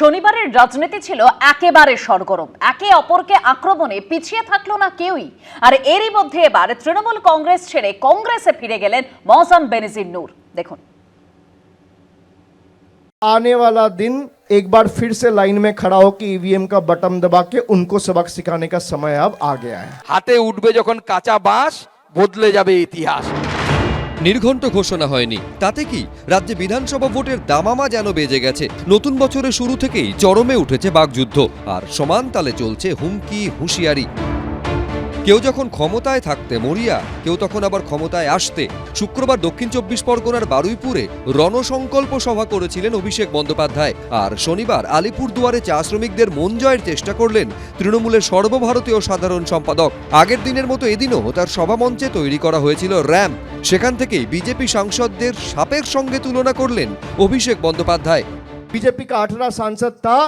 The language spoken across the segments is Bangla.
শনিবারের রাজনীতি ছিল একেবারে সরগরম, একে অপরকে আক্রমণে পিছিয়ে থাকলো না কেউই। আর এরই মধ্যে এবার তৃণমূল কংগ্রেস ছেড়ে কংগ্রেসে ফিরে গেলেন মৌসম বেনজির নূর। দেখুন, आने वाला दिन एक बार फिर से लाइन में खड़ा हो कि ईवीएम का बटन दबा के उनको सबक सिखाने का समय अब आ गया है। হাতে উঠবে যখন কাঁচা বাঁশ, বদলে যাবে ইতিহাস। নির্ঘণ্ট ঘোষণা হয়নি, তাতে কি রাজ্যে বিধানসভা ভোটের দামামা যেন বেজে গেছে। নতুন বছরের শুরু থেকেই চরমে উঠেছে বাকযুদ্ধ, আর সমান তালে চলছে হুমকি হুঁশিয়ারি। কেউ যখন ক্ষমতায় থাকতে মরিয়া, কেউ তখন আবার ক্ষমতায় আসতে। শুক্রবার দক্ষিণ 24 পরগনার বারুইপুরে রণসংকল্প সভা করেছিলেন অভিষেক বন্দ্যোপাধ্যায়। আর শনিবার আলিপুরদুয়ারে চা শ্রমিকদের মন জয়ের চেষ্টা করলেন তৃণমূলের সর্বভারতীয় সাধারণ সম্পাদক। আগের দিনের মতো এদিনও তার সভামঞ্চে তৈরি করা হয়েছিল র্যাম্প। সেখান থেকেই বিজেপি সাংসদদের সাপের সঙ্গে তুলনা করলেন অভিষেক বন্দ্যোপাধ্যায়। बीजेपी का 18 सांसद था,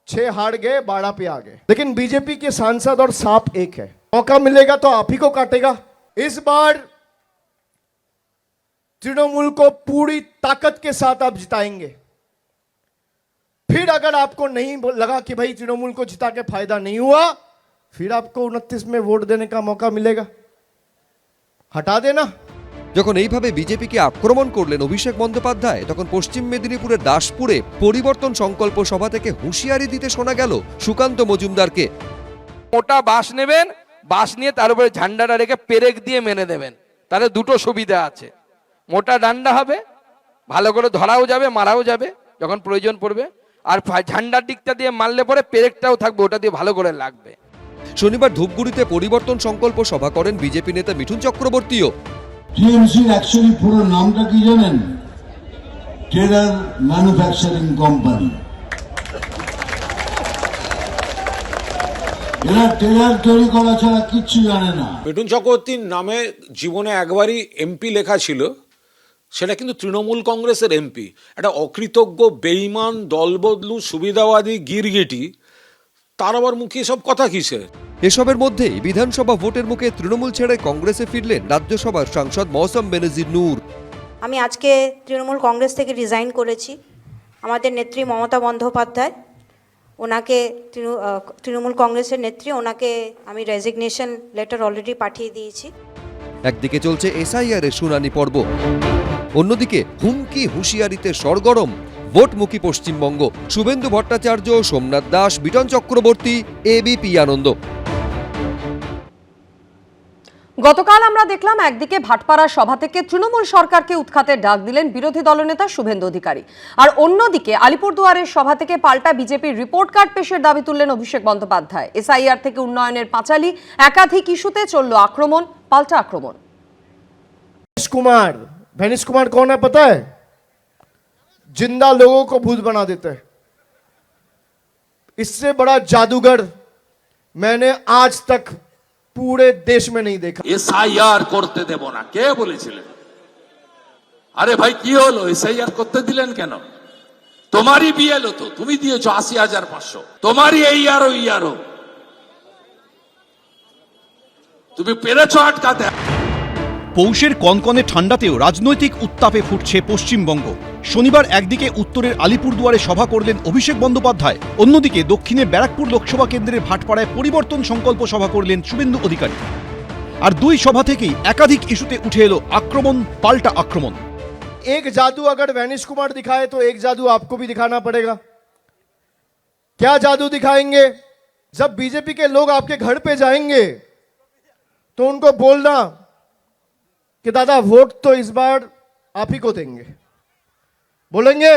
6 हार गए, 12 पे आ गए। लेकिन बीजेपी के सांसद और सांप एक है। मौका मिलेगा तो आप ही को काटेगा। इस बार तृणमूल को पूरी ताकत के साथ आप जिताएंगे। फिर अगर आपको नहीं लगा कि भाई तृणमूल को जिता के फायदा नहीं हुआ, फिर आपको 29 में वोट देने का मौका मिलेगा। हटा देना। যখন এইভাবে বিজেপিকে আক্রমণ করলেন অভিষেক বন্দ্যোপাধ্যায়, তখন পশ্চিম মেদিনীপুরের দাসপুরে পরিবর্তন সংকল্প সভা থেকে হুঁশিয়ারি দিতে শোনা গেল সুকান্ত মজুমদারকে। মোটা বাঁশ নেবেন, বাঁশ নিয়ে তার উপরে ঝান্ডাটা রেখে পেরেক দিয়ে মেনে দেবেন। তাহলে দুটো সুবিধা আছে, মোটা ডান্ডা হবে, ভালো করে ধরাও যাবে, মারাও যাবে যখন প্রয়োজন পড়বে। আর ঝান্ডার দিকটা দিয়ে মারলে পরে পেরেকটাও থাকবে, ওটা দিয়ে ভালো করে লাগবে। শনিবার ধূপগুড়িতে পরিবর্তন সংকল্প সভা করেন বিজেপি নেতা মিঠুন চক্রবর্তীও। টিএমসির অ্যাকচুয়ালি পুরো নামটা কি জানেন? Terror manufacturing company. এরা টেরার তৈরি করা ছাড়া কিচ্ছু জানে না। মিঠুন চক্রবর্তীর নামে জীবনে একবারই এমপি লেখা ছিল, সেটা কিন্তু তৃণমূল কংগ্রেসের এমপি। একটা অকৃতজ্ঞ, বেঈমান, দলবদলু, সুবিধাবাদী, গিরগিটি, তার আবার মুখে সব কথা কিসের? এসবের মধ্যেই বিধানসভা ভোটের মুখে তৃণমূল ছেড়ে কংগ্রেসে ফিরলেন রাজ্যসভার সাংসদ মৌসম বেনজির নূর। আমি আজকে তৃণমূল কংগ্রেস থেকে রিজাইন করেছি। আমাদের নেত্রী মমতা বন্দ্যোপাধ্যায়, ওনাকে তৃণমূল কংগ্রেসের নেত্রী, ওনাকে আমি রেজিগনেশন লেটার অলরেডি পাঠিয়ে দিয়েছি। একদিকে চলছে এসআইআর এর শুনানি পর্ব, অন্যদিকে হুমকি হুঁশিয়ারিতে সরগরম ভোটমুখী পশ্চিমবঙ্গ। শুভেন্দু ভট্টাচার্য, সোমনাথ দাস, বিটন চক্রবর্তী, এবিপি আনন্দ। গতকাল আমরা দেখলাম একদিকে ভাটপাড়া সভা থেকে তৃণমূল সরকারকে উৎখাতের ডাক দিলেন বিরোধী দলনেতা শুভেন্দু অধিকারী, আর অন্যদিকে আলিপুরদুয়ারের সভা থেকে পাল্টা বিজেপির রিপোর্ট কার্ড পেশের দাবি তুললেন অভিষেক বন্দ্যোপাধ্যায়। এসআইআর থেকে উন্নয়নের পাঁচালী, একাধিক ইস্যুতে চলল আক্রমণ, পাল্টা আক্রমণ। ভেনিস কুমার कौन है पता है? जिंदा लोगों को भूत बना देते हैं। इससे बड़ा जादूगर मैंने आज तक पूरे देश में नहीं देखा। এসআইআর করতে দেব না কে বলেছিলেন? আরে ভাই কি হলো, এসআইআর করতে দিলেন কেন? তোমারই বিএলও তো, তুমি দিয়েছো ৮০,৫০০, তোমারই এই আরো তুমি পেরেছো আটকাতে। পৌষের কনকনে ঠান্ডাতেও রাজনৈতিক উত্তাপে ফুটছে পশ্চিমবঙ্গ। শনিবার একদিকে উত্তরের আলিপুরদুয়ারে সভা করলেন অভিষেক বন্দ্যোপাধ্যায়, অন্যদিকে দক্ষিণে ব্যারাকপুর লোকসভা কেন্দ্রের ভাটপাড়ায় পরিবর্তন সংকল্প সভা করলেন শুভেন্দু অধিকারী। আর দুই সভা থেকেই একাধিক ইস্যুতে উঠে এলো আক্রমণ, পাল্টা আক্রমণ। एक जादू अगर वैनिश कुमार दिखाए तो एक जादू आपको भी दिखाना पड़ेगा। क्या जादू दिखाएंगे? जब बीजेपी के लोग आपके घर पे जाएंगे तो उनको बोलना कि दादा वोट तो इस बार आप ही को देंगे। बोलेंगे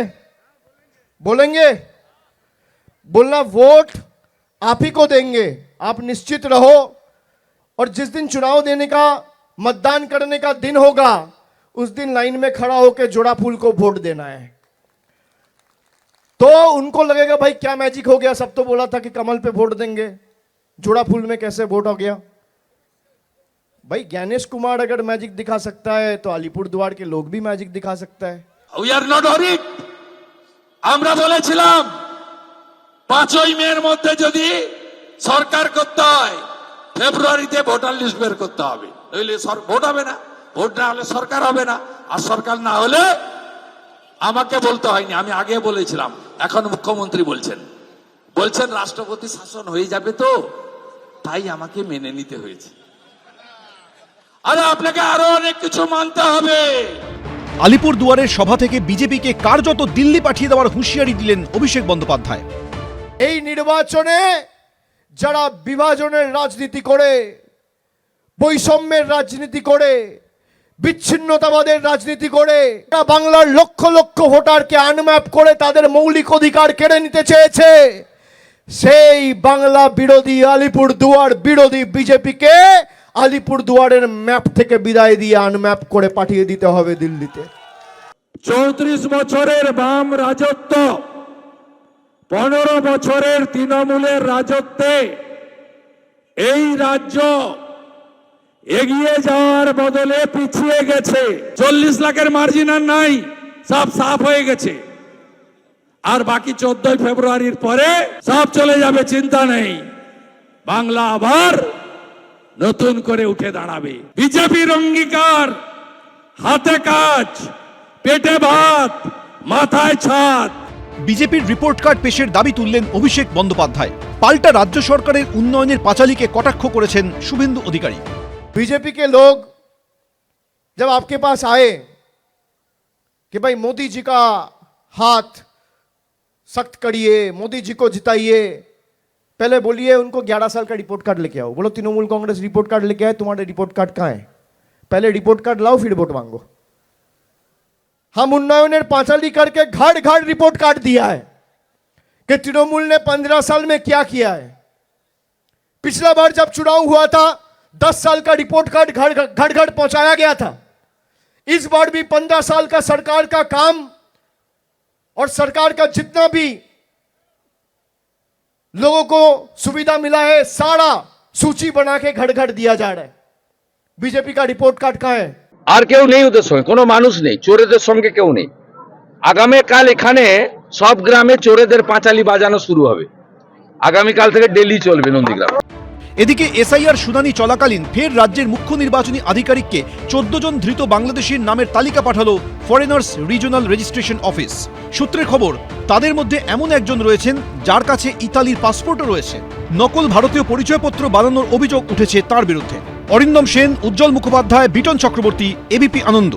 बोलना वोट आप ही को देंगे, आप निश्चित रहो। और जिस दिन चुनाव देने का, मतदान करने का दिन होगा, उस दिन लाइन में खड़ा होकर जोड़ा फूल को वोट देना है। तो उनको लगेगा भाई क्या मैजिक हो गया, सब तो बोला था कि कमल पे वोट देंगे, जोड़ा फूल में कैसे वोट हो गया? भाई ज्ञानेश कुमार अगर मैजिक दिखा सकता है तो अलीपुरद्वार के लोग भी मैजिक दिखा सकता है। We are not hurried. আমরা বলেছিলাম 5ই মের মধ্যে যদি সরকার করতে হয়, ফেব্রুয়ারিতে ভোটার লিস্ট বের করতে হবে, নইলে ভোট হবে না। ভোট না হলে সরকার হবে না, আর সরকার না হলে আমাকে বলতে হয়নি, আমি আগে বলেছিলাম, এখন মুখ্যমন্ত্রী বলছেন রাষ্ট্রপতি শাসন হয়ে যাবে, তো তাই আমাকে মেনে নিতে হয়েছে। আরে আপনাকে আরো অনেক কিছু মানতে হবে। আলিপুর দুয়ারের সভা থেকে বিজেপিকে কার্যত দিল্লি পাঠিয়ে দেওয়ার হুঁশিয়ারি দিলেন অভিষেক বন্দ্যোপাধ্যায়। এই নির্বাচনে যারা বিভাজনের রাজনীতি করে, বৈষম্যের রাজনীতি করে, বিচ্ছিন্নতাবাদের রাজনীতি করে, বাংলার লক্ষ লক্ষ ভোটারকে আনম্যাপ করে তাদের মৌলিক অধিকার কেড়ে নিতে চেয়েছে, সেই বাংলা বিরোধী আলিপুর দুয়ার বিরোধী বিজেপিকে আলিপুর দুয়ারের ম্যাপ থেকে বিদায় দিয়ে আনম্যাপ করে পাঠিয়ে দিতে হবে দিল্লিতে। 34 বছরের বাম রাজত্ব, 15 বছরের তৃণমূলের রাজত্বে এই রাজ্য এগিয়ে যাওয়ার বদলে পিছিয়ে গেছে। 40 লাখের মার্জিন আর নাই, সব সাফ হয়ে গেছে। আর বাকি 14 ফেব্রুয়ারির পরে সব চলে যাবে, চিন্তা নেই। বাংলা আবার নতুন করে উঠে দাঁড়াবে। বিজেপির অঙ্গীকার, হাতে কাজ, পেটে ভাত, মাথায় ছাদ। বিজেপির রিপোর্ট কার্ড পেশের দাবি তুললেন অভিষেক বন্দ্যোপাধ্যায়। পাল্টা রাজ্য সরকারের উন্নয়নের পাঁচালীকে কটাক্ষ করেছেন শুভেন্দু অধিকারী। बीजेपी के लोग जब आपके पास आए कि भाई मोदी जी का हाथ सख्त करिए, मोदी जी को जिताइए, पहले बोलिए उनको 11 साल का रिपोर्ट कार्ड लेके आओ। बोलो तृणमूल कांग्रेस रिपोर्ट कार्ड लेके आए, तुम्हारे रिपोर्ट कार्ड कहाँ है? पहले रिपोर्ट कार्ड लाओ, फिर वोट मांगो। हम उन्नयনের पांचाली करके घाट घाट रिपोर्ट कार्ड दिया है कि तृणमूल ने 15 साल में क्या किया है। पिछला बार जब चुनाव हुआ था 10 साल का रिपोर्ट कार्ड घर घर पहुंचाया गया था। इस बार भी 15 साल का सरकार का काम और सरकार का जितना भी लोगों को सुविधा मिला है सारा सूची बना के घर घर दिया जा रहा है। बीजेपी का रिपोर्ट कार्ड कहां है? আর কেউ নেই ওদের সঙ্গে, কোনো মানুষ নেই, চোরেদের সঙ্গে কেউ নেই। আগামীকাল এখানে সব গ্রামে চোরেদের পাঁচালি বাজানো শুরু হবে, আগামীকাল থেকে ডেলি চলবে নন্দীগ্রাম। এদিকে এসআইআর শুনানি চলাকালীন ফের রাজ্যের মুখ্য নির্বাচনী আধিকারিককে 14 জন ধৃত বাংলাদেশির নামের তালিকা পাঠালো ফরেনার্স রিজিওনাল রেজিস্ট্রেশন অফিস। সূত্রের খবর, তাদের মধ্যে এমন একজন রয়েছেন যার কাছে ইতালির পাসপোর্টও রয়েছে। নকল ভারতীয় পরিচয়পত্র বানানোর অভিযোগ উঠেছে তার বিরুদ্ধে। অরিন্দম সেন, উজ্জ্বল মুখোপাধ্যায়, বিটন চক্রবর্তী, এবিপি আনন্দ।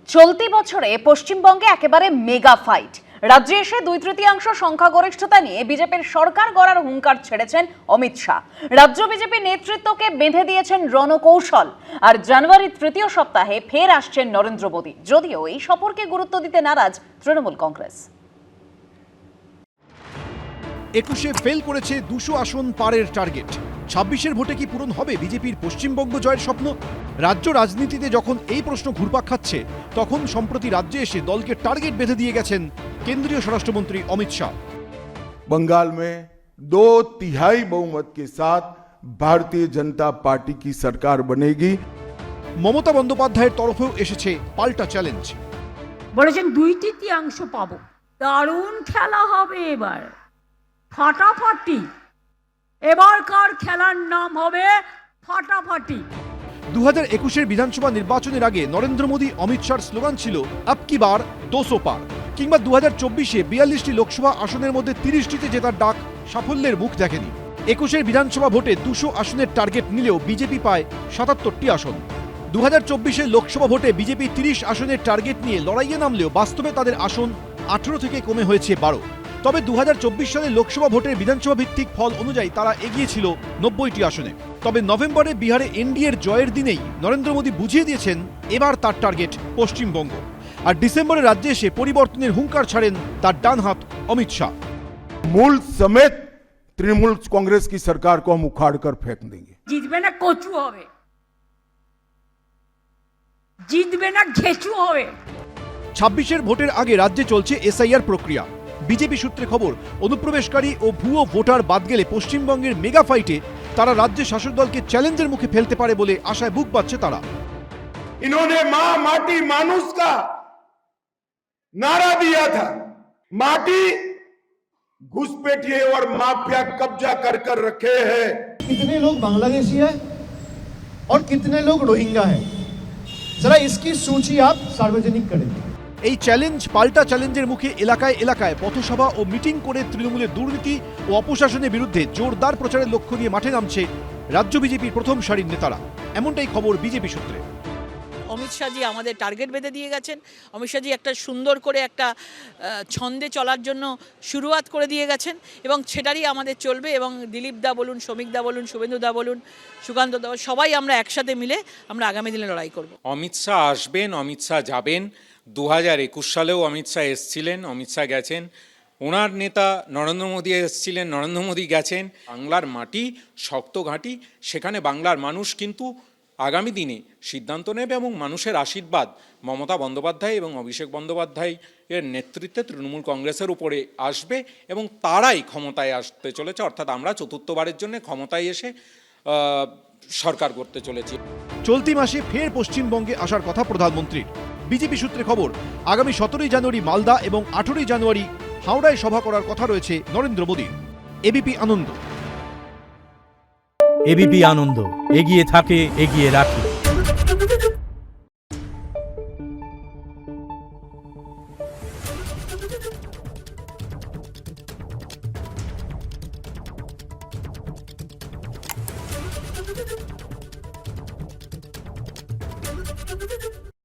চলতি বছরে পশ্চিমবঙ্গে একেবারে মেগা ফাইট। রাজ্যে এসে 2/3 সংখ্যাগরিষ্ঠতা নিয়ে বিজেপির সরকার গড়ার হুঙ্কার ছেড়েছেন অমিত শাহ। রাজ্য বিজেপি নেতৃত্বকে বেঁধে দিয়েছেন রণকৌশল। আর জানুয়ারির 3য় সপ্তাহে ফের আসছেন নরেন্দ্র মোদী, যদিও এই সফরকে গুরুত্ব দিতে নারাজ তৃণমূল কংগ্রেস। 21-এ ফেল করেছে 200 আসন পারের টার্গেট। 26-এর ভোটে কি পূরণ হবে বিজেপির পশ্চিমবঙ্গ জয়ের স্বপ্ন? রাজ্য রাজনীতিতে যখন এই প্রশ্ন ঘুরপাক খাচ্ছে, তখন সম্প্রতি রাজ্যে এসে দলকে টার্গেট বেঁধে দিয়ে গেছেন কেন্দ্রীয় স্বরাষ্ট্রমন্ত্রী অমিত শাহ। बंगाल में 2/3 बहुमत के साथ भारतीय जनता पार्टी की सरकार बनेगी। মমতা বন্দ্যোপাধ্যায়ের তরফেও এসেছে পাল্টা চ্যালেঞ্জ। বলেছেন 2/3 পাবো। দারুণ খেলা হবে এবার, ফাটাফাটি। এবারকার খেলার নাম হবে ফাটাফাটি। 2021-এর বিধানসভা নির্বাচনের আগে নরেন্দ্র মোদী অমিত শাহর স্লোগান ছিল আব কি বার 200 পার, কিংবা 2024-এ 42টি লোকসভা আসনের মধ্যে 30টিতে জেতার ডাক সাফল্যের মুখ দেখেনি। 21-এর বিধানসভা ভোটে 200 আসনের টার্গেট নিলেও বিজেপি পায় 77টি আসন। 2024-এর লোকসভা ভোটে বিজেপি 30 আসনের টার্গেট নিয়ে লড়াইয়ে নামলেও বাস্তবে তাদের আসন 18 থেকে কমে হয়েছে 12। তবে 2024 সালের লোকসভা ভোটের বিধানসভা ভিত্তিক ফল অনুযায়ী তারা এগিয়ে ছিল 90টি আসনে। তবে নভেম্বরে বিহারে এনডিএর জয়ের দিনেই নরেন্দ্র মোদী বুঝিয়ে দিয়েছেন এবার তার টার্গেট পশ্চিমবঙ্গ। আর ডিসেম্বরে রাজ্যে এসে পরিবর্তনের হুঙ্কার ছাড়েন তার ডান হাত অমিত শাহ। मूल समेत तृणमूल कांग्रेस की सरकार को हम उखाड़ कर फेंक देंगे। জিতবে না কচু হবে, জিতবে না ঘেঁচু হবে। 26-এর ভোটের আগে রাজ্যে চলছে এসআইআর প্রক্রিয়া। বিজেপি সূত্রে খবর, অনুপ্রবেশকারী ও ভুয়ো ভোটার বাদ গেলে পশ্চিমবঙ্গের মেগা ফাইটে তারা রাজ্যের শাসক দলকে চ্যালেঞ্জের মুখে ফেলতে পারে বলে আশায় বুক বাঁধছে তারা। इन्होंने मां माटी मानुष का नारा दिया था। माटी घुसपैठिए और माफिया कब्जा कर कर रखे हैं। कितने लोग बांग्लादेशी हैं और कितने लोग रोहिंग्या हैं, जरा इसकी सूची आप सार्वजनिक करें। এই চ্যালেঞ্জ পাল্টা চ্যালেঞ্জের মুখে এলাকায় এলাকায় পথসভা ও মিটিং করে তৃণমূলের দুর্নীতি ও অপশাসনের বিরুদ্ধে জোরদার প্রচারের লক্ষ্য নিয়ে মাঠে নামছে রাজ্য বিজেপির প্রথম সারির নেতারা। এমনটাই খবর বিজেপি সূত্রে। অমিত শাহজি আমাদের টার্গেট বেঁধে দিয়ে গেছেন। অমিত শাহজি একটা সুন্দর করে একটা ছন্দে চলার জন্য শুরুয়াত করে দিয়ে গেছেন এবং সেটারই আমাদের চলবে। এবং দিলীপ দা বলুন, শ্রমিক দা বলুন, শুভেন্দু দা বলুন, সুকান্ত দা, সবাই আমরা একসাথে মিলে আমরা আগামী দিনে লড়াই করব। অমিত শাহ আসবেন, অমিত শাহ যাবেন। 2021 সালেও অমিত শাহ এসছিলেন, অমিত শাহ গেছেন। ওনার নেতা নরেন্দ্র মোদী এসছিলেন, নরেন্দ্র মোদী গেছেন। বাংলার মাটি শক্ত ঘাঁটি, সেখানে বাংলার মানুষ কিন্তু আগামী দিনে সিদ্ধান্ত নেবে এবং মানুষের আশীর্বাদ মমতা বন্দ্যোপাধ্যায় এবং অভিষেক বন্দ্যোপাধ্যায় এর নেতৃত্বে তৃণমূল কংগ্রেসের উপরে আসবে এবং তারাই ক্ষমতায় আসতে চলেছে। অর্থাৎ আমরা চতুর্থবারের জন্য ক্ষমতায় এসে সরকার করতে চলেছি। চলতি মাসে ফের পশ্চিমবঙ্গে আসার কথা প্রধানমন্ত্রীর। বিজেপি সূত্রে খবর, আগামী 17 জানুয়ারি মালদা এবং 18 জানুয়ারি হাওড়ায় সভা করার কথা রয়েছে নরেন্দ্র মোদীর। এবিপি আনন্দ। এবিপি আনন্দ, এগিয়ে থাকে, এগিয়ে রাখে।